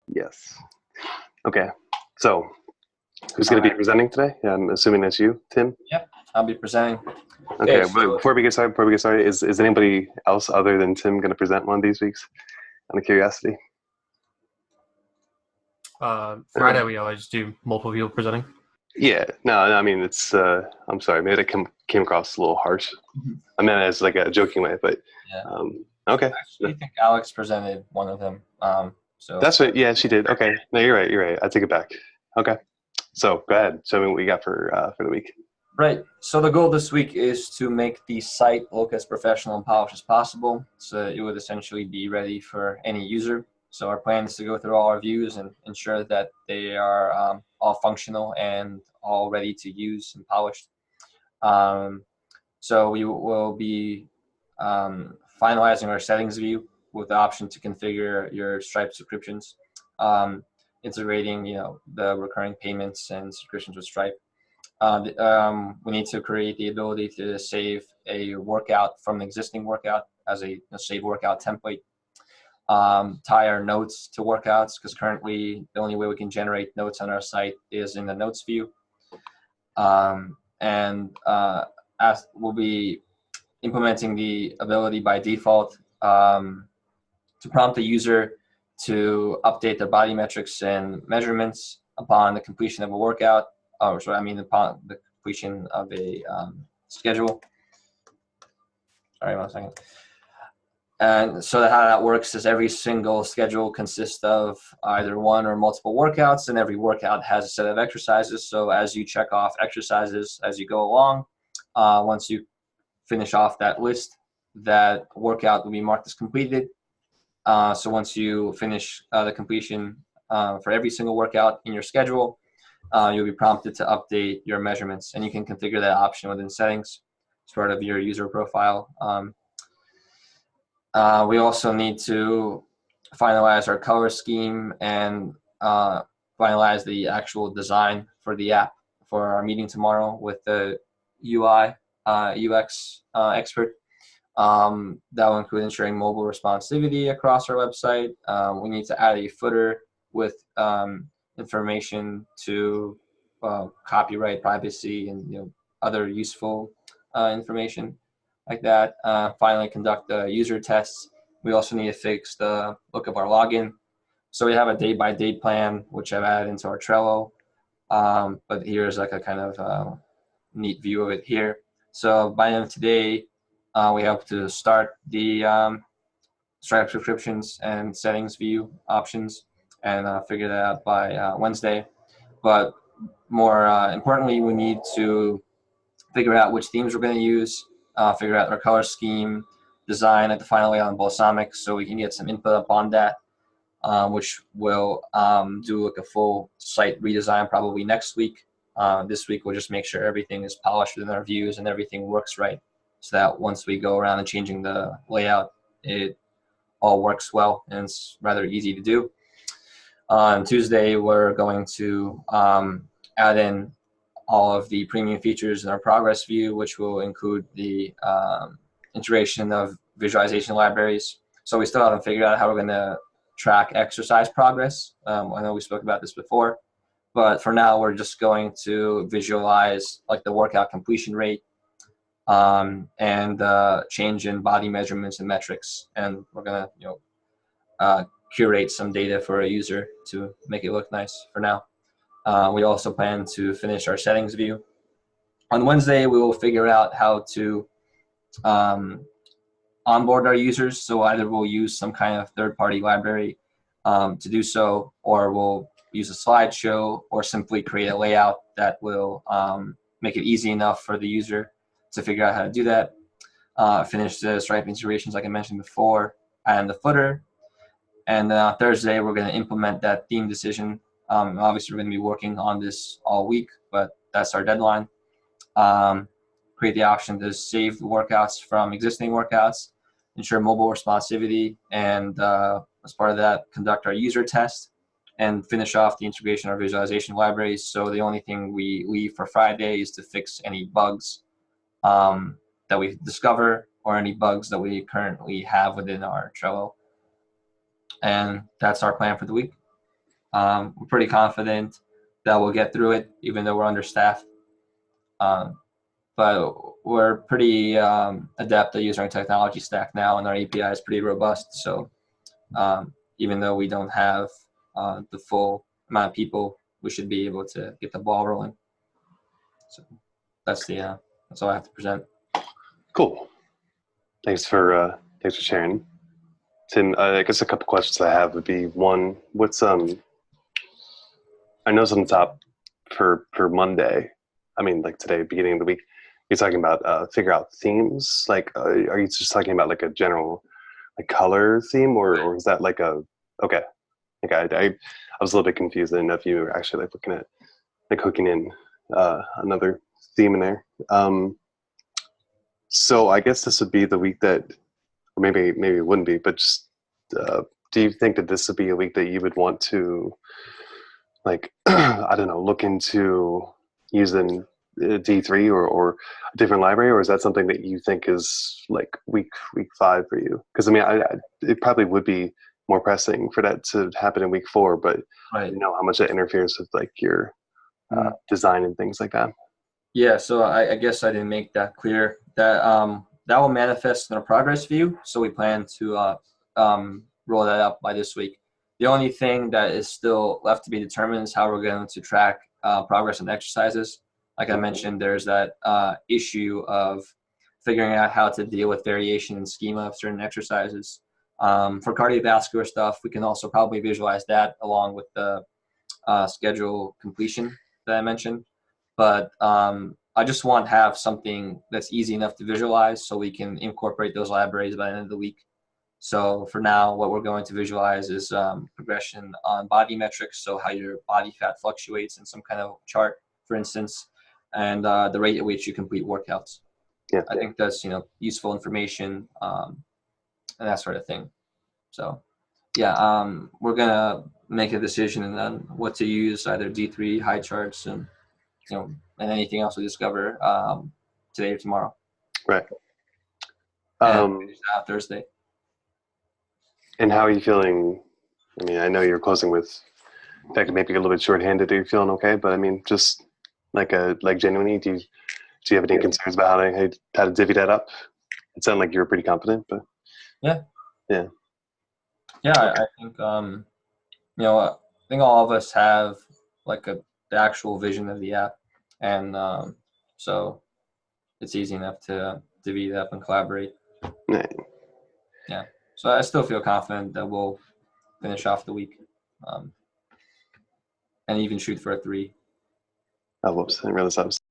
Yes. Okay. So, who's All going to be right. presenting today? Yeah, I'm assuming that's you, Tim. Yep. I'll be presenting. Okay. Okay. But before we get started, is anybody else other than Tim going to present one of these weeks? Out of curiosity. Friday we always do multiple people presenting. Yeah. No. I mean, it's. I'm sorry. Maybe that came across a little harsh. Mhm. I meant it as like a joking way, but Yeah. okay. Actually, I think Alex presented one of them. So That's what. Yeah, she did. Okay. No, you're right. You're right. I take it back. Okay. So go ahead. Show me what we got for the week. right. So the goal this week is to make the site look as professional and polished as possible. So it would essentially be ready for any user. So our plan is to go through all our views and ensure that they are all functional and all ready to use and polished. Um, So we will be finalizing our settings view with the option to configure your Stripe subscriptions, um, integrating the recurring payments and subscriptions with Stripe. We need to create the ability to save a workout from an existing workout as a save workout template. Tie our notes to workouts because currently the only way we can generate notes on our site is in the notes view. And as we'll be implementing the ability by default to prompt the user to update their body metrics and measurements upon the completion of a workout, or sorry, I mean upon the completion of a schedule. Sorry, 1 second. And so how that works is every single schedule consists of either one or multiple workouts, and every workout has a set of exercises. So as you check off exercises as you go along, once you finish off that list, that workout will be marked as completed. So once you finish the completion for every single workout in your schedule, you'll be prompted to update your measurements, and you can configure that option within settings as part of your user profile. We also need to finalize our color scheme and finalize the actual design for the app for our meeting tomorrow with the UI UX expert. That will include ensuring mobile responsivity across our website. We need to add a footer with information to copyright, privacy, and other useful information like that. Finally, conduct the user tests. We also need to fix the look of our login. So we have a day-by-day plan, which I've added into our Trello. But here's like a kind of neat view of it here. So by the end of today, we hope to start the Stripe subscriptions and settings view options and figure that out by Wednesday. But more importantly, we need to figure out which themes we're going to use, figure out our color scheme, design at the final layout on Balsamic so we can get some input up on that, which will do like a full site redesign probably next week. This week we'll just make sure everything is polished within our views and everything works right, so that once we go around and changing the layout, it all works well and it's rather easy to do. On Tuesday, we're going to add in all of the premium features in our progress view, which will include the integration of visualization libraries. So we still haven't figured out how we're going to track exercise progress. I know we spoke about this before, but for now we're just going to visualize like the workout completion rate and change in body measurements and metrics, and we're gonna curate some data for a user to make it look nice for now. We also plan to finish our settings view. On Wednesday, we will figure out how to onboard our users. So either we'll use some kind of third-party library to do so, or we'll use a slideshow, or simply create a layout that will make it easy enough for the user to figure out how to do that. Finish the Stripe integrations like I mentioned before, and the footer. And then on Thursday, we're going to implement that theme decision. Obviously, we're going to be working on this all week, but that's our deadline. Create the option to save the workouts from existing workouts, ensure mobile responsivity, and as part of that, conduct our user test and finish off the integration of our visualization libraries. So the only thing we leave for Friday is to fix any bugs that we discover or any bugs that we currently have within our Trello. And that's our plan for the week. We're pretty confident that we'll get through it, even though we're understaffed. But we're pretty adept at using our technology stack now, and our API is pretty robust. So even though we don't have the full amount of people, we should be able to get the ball rolling. So that's all I have to present. Cool. Thanks for sharing, Tim. I guess a couple questions I have would be, one, what's I know it's on the top for Monday. I mean, like today, beginning of the week. You're talking about figure out themes. Like, are you just talking about like a general like color theme, or is that like a okay? I was a little bit confused. I didn't know if you were actually like looking at like hooking in another theme in there. So I guess this would be the week that, or maybe it wouldn't be, but just do you think that this would be a week that you would want to like I don't know, look into using D3 or a different library, or is that something that you think is like week 5 for you? Because I mean, it probably would be more pressing for that to happen in week 4, but Right. you know how much that interferes with like your design and things like that. Yeah, so I guess I didn't make that clear. That that will manifest in a progress view. So we plan to roll that out by this week. The only thing that is still left to be determined is how we're going to track progress on exercises. Like I mentioned, there's that issue of figuring out how to deal with variation in schema of certain exercises. For cardiovascular stuff, we can also probably visualize that along with the schedule completion that I mentioned. But I just want to have something that's easy enough to visualize so we can incorporate those libraries by the end of the week. So for now, what we're going to visualize is progression on body metrics, so how your body fat fluctuates in some kind of chart, for instance, and the rate at which you complete workouts. Yeah, I think that's useful information and that sort of thing. So yeah, we're gonna make a decision on what to use, either D3 high charts and and anything else we discover today or tomorrow. right. And Thursday. And how are you feeling? I mean, I know you're closing with, in fact, maybe a little bit shorthanded. Are you feeling okay? But I mean, just like genuinely, do you have any concerns about how to divvy that up? It sounded like you were pretty confident, but yeah. Okay. I think I think all of us have like the actual vision of the app, and so it's easy enough to divvy it up and collaborate. Right. Yeah. So I still feel confident that we'll finish off the week, and even shoot for a 3. Oh, whoops! I didn't realize I was